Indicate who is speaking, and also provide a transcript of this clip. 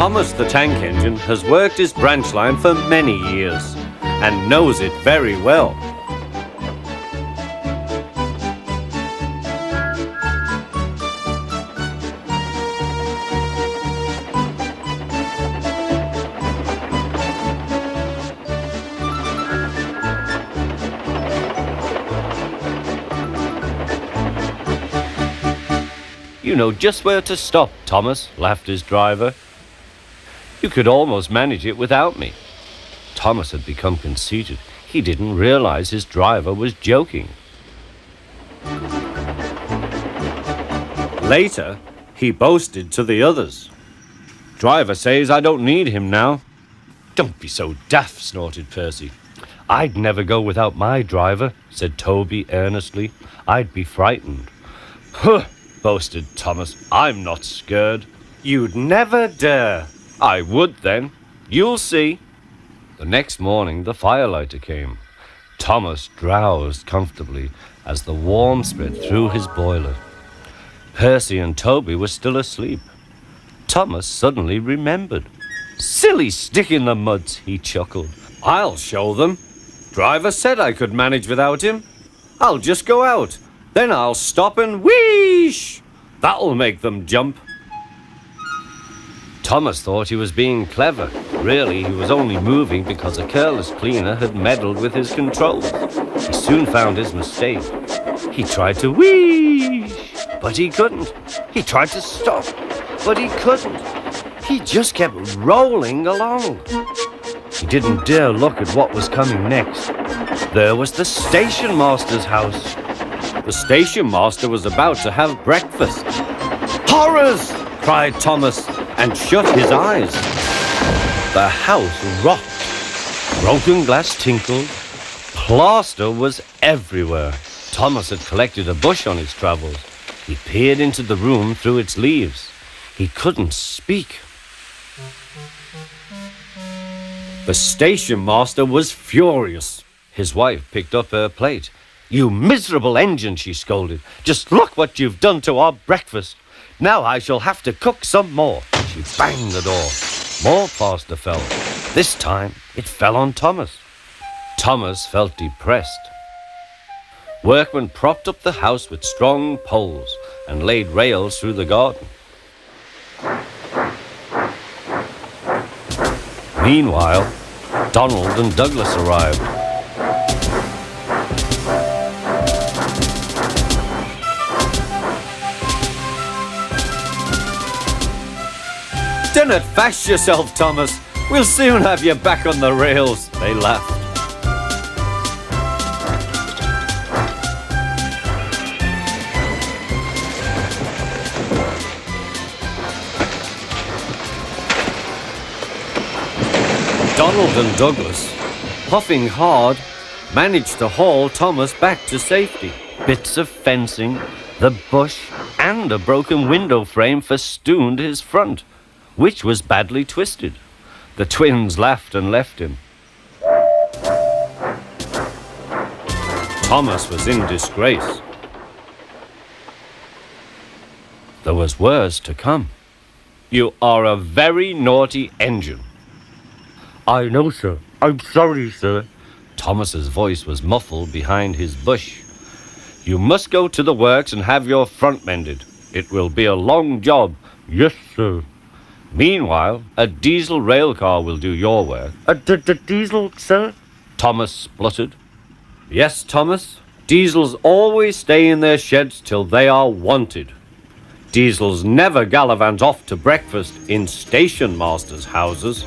Speaker 1: Thomas the tank engine has worked his branch line for many years and knows it very well. You know just where to stop, Thomas, laughed his driver. You could almost manage it without me. Thomas had become conceited. He didn't realize his driver was joking. Later, he boasted to the others. Driver says I don't need him now. Don't be so daft, snorted Percy. I'd never go without my driver, said Toby earnestly. I'd be frightened. Huh, boasted Thomas. I'm not scared. You'd never dare. I would then. You'll see. The next morning, the firelighter came. Thomas drowsed comfortably as the warmth spread through his boiler. Percy and Toby were still asleep. Thomas suddenly remembered. Silly stick in the muds, he chuckled. I'll show them. Driver said I could manage without him. I'll just go out. Then I'll stop and wheesh. That'll make them jump. Thomas thought he was being clever. Really, he was only moving because a careless cleaner had meddled with his controls. He soon found his mistake. He tried to wheesh, but he couldn't. He tried to stop, but he couldn't. He just kept rolling along. He didn't dare look at what was coming next. There was the station master's house. The station master was about to have breakfast. Horrors! Cried Thomas and shut his eyes. The house rocked. Broken glass tinkled. Plaster was everywhere. Thomas had collected a bush on his travels. He peered into the room through its leaves. He couldn't speak. The station master was furious. His wife picked up her plate. You miserable engine, she scolded. Just look what you've done to our breakfast. Now I shall have to cook some more. She banged the door. More plaster fell. This time it fell on Thomas. Thomas felt depressed. Workmen propped up the house with strong poles and laid rails through the garden. Meanwhile, Donald and Douglas arrived. Don't fash yourself, Thomas. We'll soon have you back on the rails, they laughed. Donald and Douglas, puffing hard, managed to haul Thomas back to safety. Bits of fencing, the bush, and a broken window frame festooned his front, which was badly twisted. The twins laughed and left him. Thomas was in disgrace. There was worse to come. You are a very naughty engine. I know, sir. I'm sorry, sir. Thomas's voice was muffled behind his bush. You must go to the works and have your front mended. It will be a long job. Yes, sir. Meanwhile, a diesel rail car will do your work. A diesel, sir? Thomas spluttered. Yes, Thomas. Diesels always stay in their sheds till they are wanted. Diesels never gallivant off to breakfast in station masters' houses.